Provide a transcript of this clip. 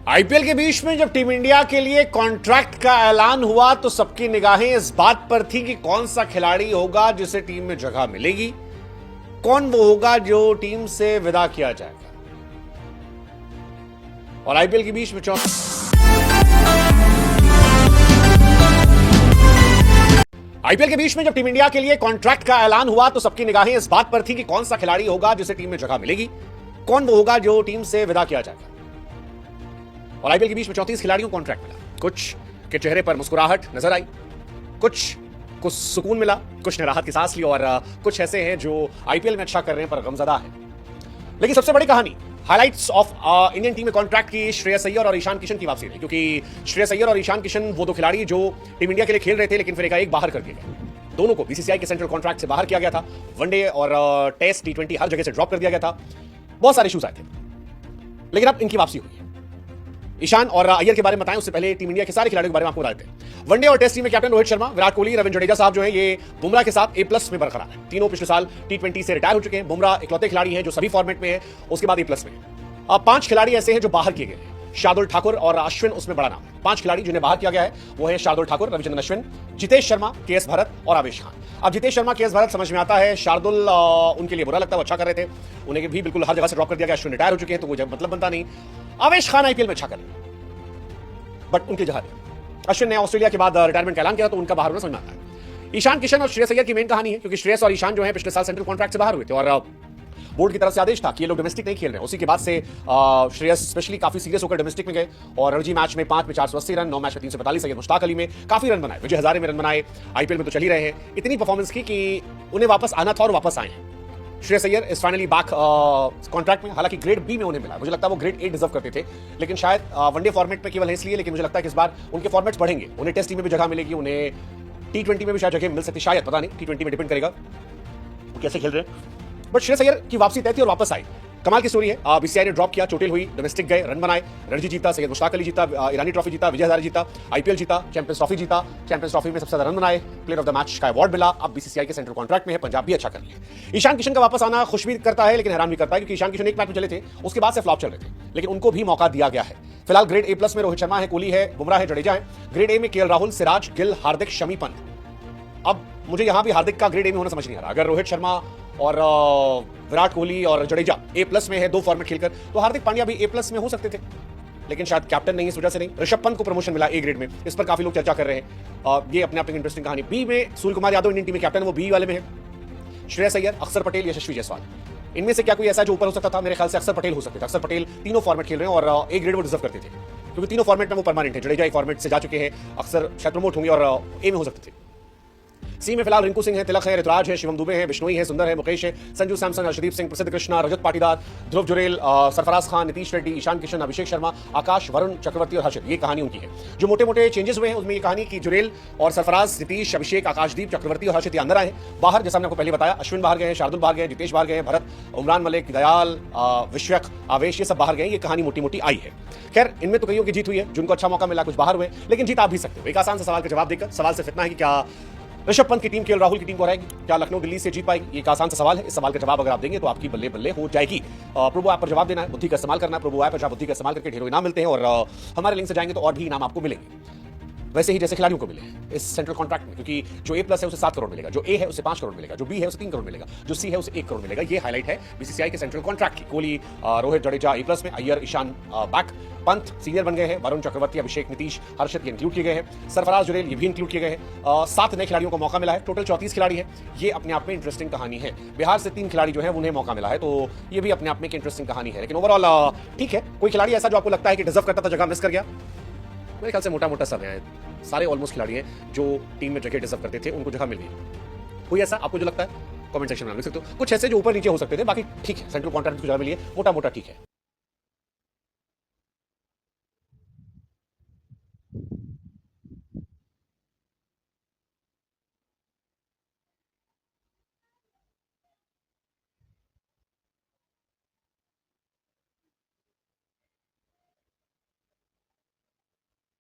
IPL के बीच में जब टीम इंडिया के लिए कॉन्ट्रैक्ट का ऐलान हुआ तो सबकी निगाहें इस बात पर थी कि कौन सा खिलाड़ी होगा जिसे टीम में जगह मिलेगी, कौन वो होगा जो टीम से विदा किया जाएगा। और आईपीएल के बीच में जब टीम इंडिया के लिए कॉन्ट्रैक्ट का ऐलान हुआ तो सबकी निगाहें इस बात पर थी कि कौन सा खिलाड़ी होगा जिसे टीम में जगह मिलेगी, कौन वो होगा जो टीम से विदा किया जाएगा। और आईपीएल के बीच में 34 खिलाड़ियों को कॉन्ट्रैक्ट मिला। कुछ के चेहरे पर मुस्कुराहट नजर आई, कुछ को सुकून मिला, कुछ ने राहत की सांस ली और कुछ ऐसे हैं जो आईपीएल में अच्छा कर रहे हैं पर गमजदा है। लेकिन सबसे बड़ी कहानी हाइलाइट्स ऑफ इंडियन टीम में कॉन्ट्रैक्ट की श्रेयस अय्यर और ईशान किशन की वापसी रही, क्योंकि श्रेयस अय्यर और ईशान किशन वो दो खिलाड़ी जो टीम इंडिया के लिए खेल रहे थे लेकिन फिर एकाएक बाहर कर दिए गए। दोनों को बीसीसीआई के सेंट्रल कॉन्ट्रैक्ट से बाहर किया गया था। वनडे और टेस्ट T20 हर जगह से ड्रॉप कर दिया गया था। बहुत सारे इश्यूज आए थे, लेकिन अब इनकी वापसी हुई है। ईशान और अय्यर के बारे में बताएं उससे पहले टीम इंडिया के सारे खिलाड़ियों के बारे में आपको बताते हैं। वनडे और टेस्ट टीम में कैप्टन रोहित शर्मा, विराट कोहली, रविंद्र जडेजा साहब जो है ये बुमराह के साथ A+ में बरकरार है। तीनों पिछले साल T20 से रिटायर हो चुके हैं। बुमराह इकलौते खिलाड़ी हैं जो सभी फॉर्मेट में है, उसके बाद A+ में। अब 5 खिलाड़ी ऐसे हैं जो बाहर किए गए हैं। शार्दुल ठाकुर और अश्विन उसमें बड़ा नाम है। 5 खिलाड़ी जिन्हें बाहर किया गया है वो है शार्दुल ठाकुर, रविचंद्रन अश्विन, जितेश शर्मा, KS भरत और आवेश खान। अब जितेश शर्मा, KS भरत समझ में आता है, शार्दुल उनके लिए बुरा लगता है, वो अच्छा कर रहे थे, उन्हें भी बिल्कुल हर जगह से ड्रॉप कर दिया गया। अश्विन रिटायर हो चुके हैं तो वो मतलब बनता नहीं। आवेश खान आईपीएल में अच्छा कर रहे बट उनकी जगह अश्विन ने ऑस्ट्रेलिया के बाद रिटायरमेंट का ऐलान किया तो उनका बाहर होना समझ में आता है। ईशान किशन और श्रेयस अय्यर की मेन कहानी है, क्योंकि श्रेयस और ईशान जो है पिछले साल सेंट्रल कॉन्ट्रैक्ट से बाहर हुए थे और बोर्ड की तरफ से आदेश था कि ये लोग डोमेस्टिक नहीं खेल रहे हैं। उसी के बाद से श्रेयस स्पेशली काफी सीरियस होकर डोमेस्टिक में गए और रणजी मैच में 5 में 480 रन, 9 मैच में 345, सैयद मुश्ताक अली में काफी रन बनाए, विजय हजारे में रन बनाए। आईपीएल में तो चल ही रहे हैं। इतनी परफॉर्मेंस की कि उन्हें वापस आना था और वापस आए हैं। Shreyas Iyer is finally back contract में। हालांकि ग्रेड B में उन्हें मिला, मुझे लगता है वो ग्रेड A डिजर्व करते थे, लेकिन शायद वनडे फॉर्मेट में केवल है इसलिए। लेकिन मुझे लगता है कि इस बार उनके फॉर्मेट्स बढ़ेंगे, उन्हें टेस्ट टीम में भी जगह मिलेगी, उन्हें T20 में भी शायद जगह मिल सकती, शायद पता नहीं, T20 में डिपेंड करेगा वो कैसे खेल रहे हैं। बट श्रेयस अय्यर की वापसी तय थी और वापस आई। कमाल की स्टोरी है। बीसीसीआई ने ड्रॉप किया, चोटिल हुई, डोमेस्टिक गए, रन बनाए, रणजी जीता, सैयद मुश्ताक अली जीता, ईरानी ट्रॉफी जीता, विजय हजारे जीता, आईपीएल जीता, चैंपियंस ट्रॉफी जीता। चैंपियंस ट्रॉफी में सबसे ज्यादा रन बनाए, प्लेयर ऑफ द मैच का अवार्ड मिला। अब बीसीसीआई के सेंट्रल कॉन्ट्रैक्ट में है, पंजाब भी अच्छा कर लिया। ईशान किशन का वापस आना खुश भी करता है लेकिन हैरान भी करता है, क्योंकि ईशान किशन एक मैच में चले थे, उसके बाद से फ्लॉप चल रहे थे, लेकिन उनको भी मौका दिया गया है। फिलहाल ग्रेड A+ में रोहित शर्मा है, कोहली है, बुमराह है, जडेजा है। ग्रेड A में केएल राहुल, सिराज, गिल, हार्दिक, शमी, पंत। अब मुझे यहां भी हार्दिक का ग्रेड A में होना समझ नहीं आ रहा। अगर रोहित शर्मा और विराट कोहली और जडेजा A+ में है 2 फॉर्मेट खेलकर, तो हार्दिक पांड्या भी A+ में हो सकते थे, लेकिन शायद कैप्टन नहीं, इस वजह से नहीं। ऋषभ पंत को प्रमोशन मिला A ग्रेड में, इस पर काफी लोग चर्चा कर रहे हैं। ये अपने आप एक इंटरेस्टिंग कहानी। B में सूर्य कुमार यादव इंडियन टीम में कैप्टन, वो B वाले में है। श्रेयस अय्यर, अक्षर पटेल, यशस्वी जायसवाल, इनमें से क्या कोई ऐसा जो ऊपर हो सकता था? मेरे ख्याल से अक्षर पटेल हो सकते थे। अक्षर पटेल तीनों फॉर्मेट खेल रहे हैं और A ग्रेड वो डिजर्व करते थे, क्योंकि तीनों फॉर्मेट में वो परमानेंट है। जडेजा एक फॉर्मेट से जा चुके हैं, अक्सर शायद प्रमोट होंगे और A में हो सकते थे। सी में फिलहाल रिंकू सिंह है, तिलक है, ऋतुराज है, शिवम दुबे है, बिश्नोई है, सुंदर है, मुकेश है, संजू सैमसन, अर्शदीप सिंह, प्रसिद्ध कृष्णा, रजत पाटीदार, ध्रुव जुरेल, सरफराज खान, नीतीश रेड्डी, ईशान किशन, अभिषेक शर्मा, आकाश, वरुण चक्रवर्ती और हर्षित। ये कहानी उनकी है। जो मोटे मोटे चेंजेस हुए हैं उसमें ये कहानी कि जुरेल और सरफराज, नीतीश, अभिषेक, आकाशदीप, चक्रवर्ती और हर्षित अंदर आए बाहर। जैसा हमने आपको पहले बताया, अश्विन बाहर गए हैं, शार्दुल बाहर गए, जितेश बाहर गए, भरत, उमरान मलिक, दयाल, विश्वक, आवेश, ये सब बाहर गए। ये कहानी मोटी मोटी आई है। खैर, इनमें तो कईयों की जीत हुई है, जिनको अच्छा मौका मिला, कुछ बाहर हुए, लेकिन जीत आप भी सकते हो। एक आसान सा सवाल का जवाब देकर। सवाल सिर्फ इतना है कि क्या ऋषभ पंत की टीम केएल राहुल की टीम को हराएगी? क्या लखनऊ दिल्ली से जीत पाएगी? ये एक आसान सा सवाल है। इस सवाल का जवाब अगर आप देंगे तो आपकी बल्ले बल्ले हो जाएगी। प्रोबो ऐप पर जवाब देना है, बुद्धि का इस्तेमाल करना है। प्रोबो ऐप पर बुद्धि का इस्तेमाल करके ढेरों इनाम मिलते हैं और हमारे लिंक से जाएंगे तो और भी इनाम आपको मिलेंगे, वैसे ही जैसे खिलाड़ियों को मिले हैं इस सेंट्रल कॉन्ट्रैक्ट में। क्योंकि जो A+ है उसे 7 करोड़ मिलेगा, जो A है उसे 5 करोड़ मिलेगा, जो B है उसे 3 करोड़ मिलेगा, जो C है उसे 1 करोड़ मिलेगा। ये हाईलाइट है बीसीसीआई के सेंट्रल कॉन्ट्रैक्ट की। कोहली, रोहित, जडेजा A+ में, अय्यर, ईशान बैक, पंत सीनियर बन गए हैं, वरुण चक्रवर्ती, अभिषेक, नीतीश, हर्षित ये इंक्लूड किए गए हैं, सरफराज, जुरेल ये भी इंक्लूड किए गए हैं। 7 नए खिलाड़ियों को मौका मिला है। टोटल 34 खिलाड़ी है। ये अपने आप में इंटरेस्टिंग कहानी है। बिहार से 3 खिलाड़ी जो है उन्हें मौका मिला है, तो ये भी अपने आप में एक इंटरेस्टिंग कहानी है। लेकिन ओवरऑल ठीक है। कोई खिलाड़ी ऐसा जो आपको लगता है कि डिजर्व करता था, जगह मिस कर गया? मेरे ख्याल से मोटा मोटा सब है, सारे ऑलमोस्ट खिलाड़ी हैं जो टीम में जगह डिजर्व करते थे, उनको जगह मिल गई। कोई ऐसा आपको जो लगता है कमेंट सेक्शन में लिख सकते हो। कुछ ऐसे जो ऊपर नीचे हो सकते थे, बाकी ठीक है। सेंट्रल कॉन्ट्रैक्ट की जगह मिली है, मोटा मोटा ठीक है।